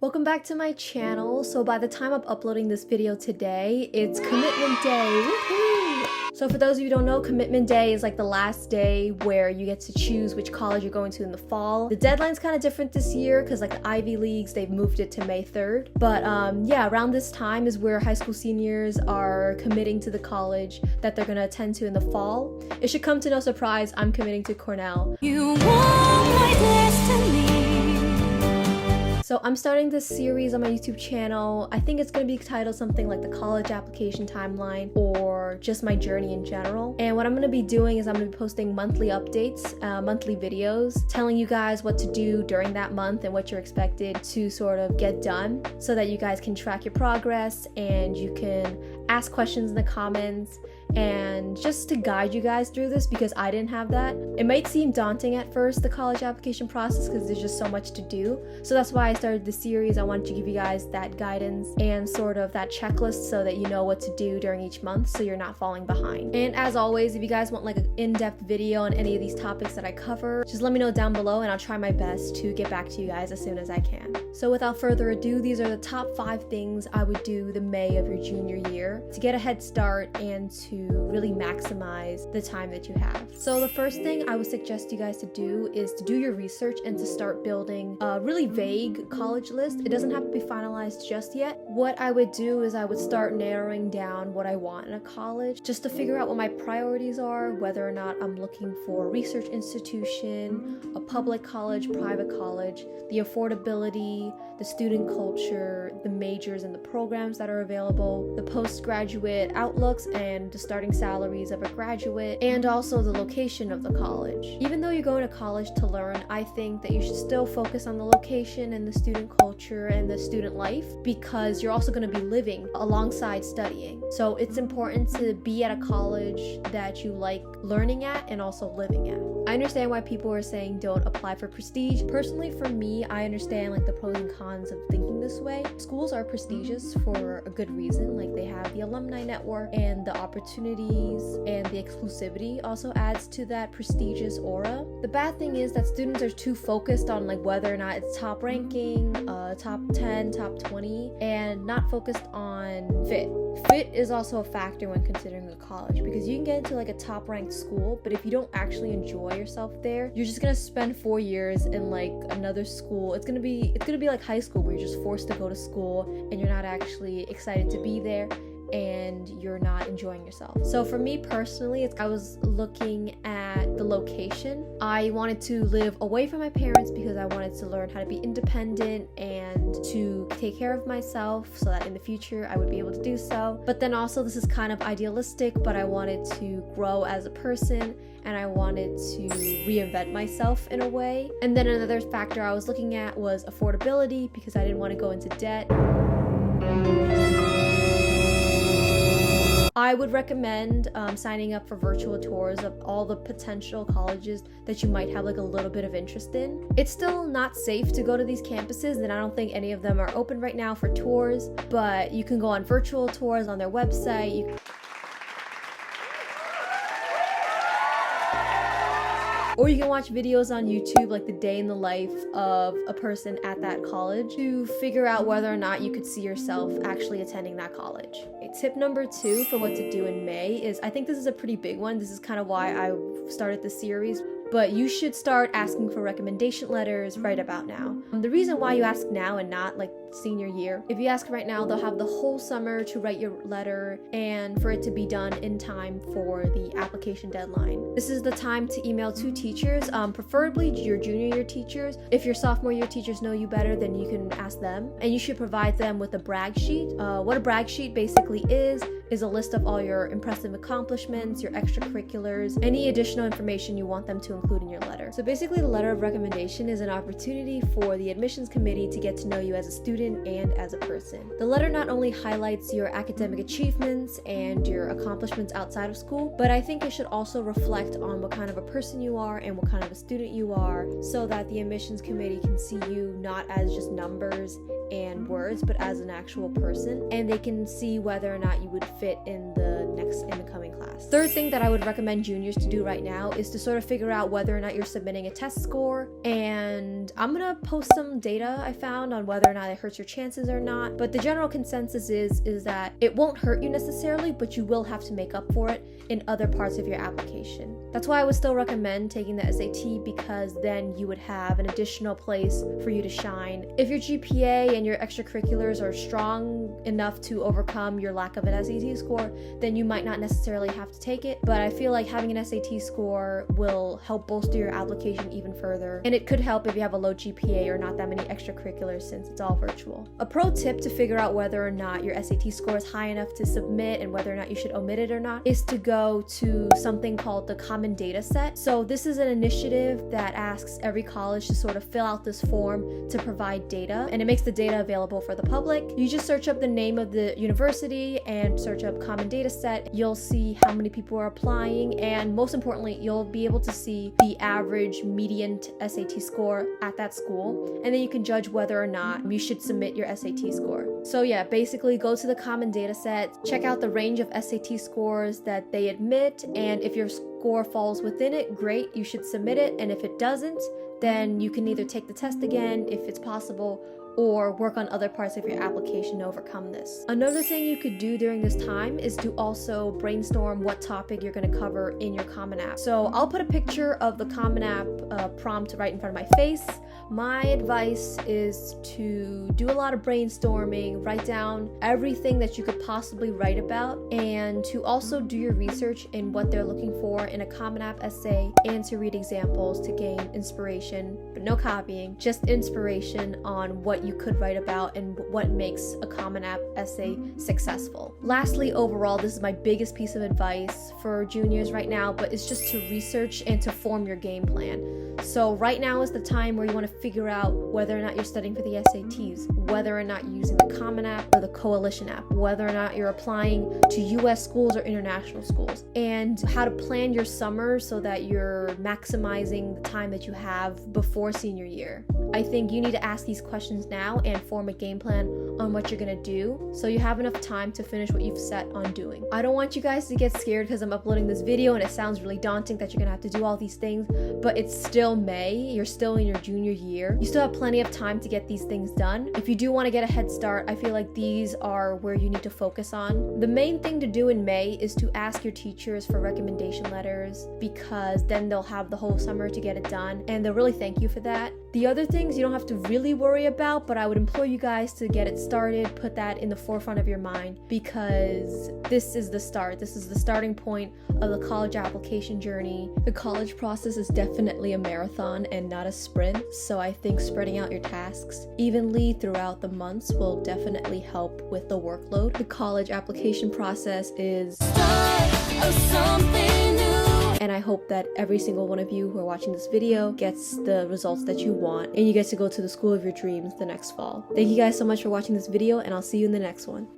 Welcome back to my channel. So by the time I'm uploading this video today, it's commitment day. Woohoo! So for those of you who don't know, commitment day is like the last day where you get to choose which college you're going to in the fall. The deadline's kind of different this year because like the Ivy Leagues, they've moved it to May 3rd. But yeah, around this time is where high school seniors are committing to the college that they're going to attend to in the fall. It should come to no surprise, I'm committing to Cornell. You want my destiny. So I'm starting this series on my YouTube channel. I think it's going to be titled something like the College Application Timeline or just my journey in general. And what I'm going to be doing is I'm going to be posting monthly updates, monthly videos, telling you guys what to do during that month and what you're expected to sort of get done so that you guys can track your progress and you can ask questions in the comments and just to guide you guys through this because I didn't have that. It might seem daunting at first, the college application process, because there's just so much to do. So that's why I started this series. I wanted to give you guys that guidance and sort of that checklist so that you know what to do during each month so you're not falling behind. And as always, if you guys want like an in-depth video on any of these topics that I cover, just let me know down below and I'll try my best to get back to you guys as soon as I can. So without further ado, these are the top 5 things I would do the May of your junior year to get a head start and to really maximize the time that you have. So the first thing I would suggest you guys to do is to do your research and to start building a really vague college list. It doesn't have to be finalized just yet. What I would do is I would start narrowing down what I want in a college just to figure out what my priorities are, whether or not I'm looking for a research institution, a public college, private college, the affordability, the student culture, the majors and the programs that are available, the postgraduate outlooks and the starting salaries of a graduate, and also the location of the college. Even though you're going to college to learn, I think that you should still focus on the location and the student culture and the student life because you're also going to be living alongside studying. So it's important to be at a college that you like learning at and also living at. I understand why people are saying don't apply for prestige. Personally, for me, I understand like the pros and cons of thinking this way. Schools are prestigious for a good reason. Like they have the alumni network and the opportunities and the exclusivity also adds to that prestigious aura. The bad thing is that students are too focused on like whether or not it's top ranking, top 10, top 20, and not focused on fit. Fit is also a factor when considering a college because you can get into like a top ranked school, but if you don't actually enjoy yourself there, you're just gonna spend 4 years in like another school. It's gonna be like high school where you're just forced to go to school and you're not actually excited to be there and you're not enjoying yourself. So for me personally, I was looking at the location. I wanted to live away from my parents because I wanted to learn how to be independent and to take care of myself so that in the future I would be able to do so. But then also this is kind of idealistic, but I wanted to grow as a person and I wanted to reinvent myself in a way. And then another factor I was looking at was affordability because I didn't want to go into debt. I would recommend signing up for virtual tours of all the potential colleges that you might have like a little bit of interest in. It's still not safe to go to these campuses and I don't think any of them are open right now for tours, but you can go on virtual tours on their website. Or you can watch videos on YouTube like the day in the life of a person at that college to figure out whether or not you could see yourself actually attending that college. Okay, tip number 2 for what to do in May is, I think this is a pretty big one. This is kind of why I started this series. But you should start asking for recommendation letters right about now. The reason why you ask now and not like senior year, if you ask right now, they'll have the whole summer to write your letter and for it to be done in time for the application deadline. This is the time to email 2 teachers, preferably your junior year teachers. If your sophomore year teachers know you better, then you can ask them. And you should provide them with a brag sheet. What a brag sheet basically is a list of all your impressive accomplishments, your extracurriculars, any additional information you want them to include in your letter. So basically the letter of recommendation is an opportunity for the admissions committee to get to know you as a student and as a person. The letter not only highlights your academic achievements and your accomplishments outside of school, but I think it should also reflect on what kind of a person you are and what kind of a student you are so that the admissions committee can see you not as just numbers and words, but as an actual person, and they can see whether or not you would fit in the coming class. Third thing that I would recommend juniors to do right now is to sort of figure out whether or not you're submitting a test score, and I'm gonna post some data I found on whether or not it hurts your chances or not, but the general consensus is that it won't hurt you necessarily, but you will have to make up for it in other parts of your application. That's why I would still recommend taking the SAT, because then you would have an additional place for you to shine. If your GPA and your extracurriculars are strong enough to overcome your lack of an SAT score, then you might not necessarily have to take it, but I feel like having an SAT score will help bolster your application even further, and it could help if you have a low GPA or not that many extracurriculars since it's all virtual. A pro tip to figure out whether or not your SAT score is high enough to submit and whether or not you should omit it or not is to go to something called the Common Data Set. So this is an initiative that asks every college to sort of fill out this form to provide data, and it makes the data available for the public. You just search up the name of the university and search up Common Data Set. You'll see how many people are applying, and most importantly, you'll be able to see the average median SAT score at that school, and then you can judge whether or not you should submit your SAT score. So yeah, basically go to the Common Data Set, check out the range of SAT scores that they admit, and if your score falls within it, great, you should submit it, and if it doesn't, then you can either take the test again if it's possible, or work on other parts of your application to overcome this. Another thing you could do during this time is to also brainstorm what topic you're going to cover in your Common App. So I'll put a picture of the Common App prompt right in front of my face. My advice is to do a lot of brainstorming, write down everything that you could possibly write about, and to also do your research in what they're looking for in a Common App essay, and to read examples to gain inspiration, but no copying, just inspiration on what you could write about and what makes a Common App essay successful. Lastly, overall, this is my biggest piece of advice for juniors right now, but it's just to research and to form your game plan. So right now is the time where you want to figure out whether or not you're studying for the SATs, whether or not you're using the Common App or the Coalition app, whether or not you're applying to US schools or international schools, and how to plan your summer so that you're maximizing the time that you have before senior year. I think you need to ask these questions now and form a game plan on what you're gonna do so you have enough time to finish what you've set on doing. I don't want you guys to get scared because I'm uploading this video and it sounds really daunting that you're gonna have to do all these things, but it's still May, you're still in your junior year. You still have plenty of time to get these things done. If you do want to get a head start, I feel like these are where you need to focus on. The main thing to do in May is to ask your teachers for recommendation letters, because then they'll have the whole summer to get it done and they'll really thank you for that. The other things you don't have to really worry about, but I would implore you guys to get it started, put that in the forefront of your mind, because this is the start. This is the starting point of the college application journey. The college process is definitely a marathon and not a sprint, so I think spreading out your tasks evenly throughout the months will definitely help with the workload. The college application process is something new. And I hope that every single one of you who are watching this video gets the results that you want, and you get to go to the school of your dreams the next fall. Thank you guys so much for watching this video, and I'll see you in the next one.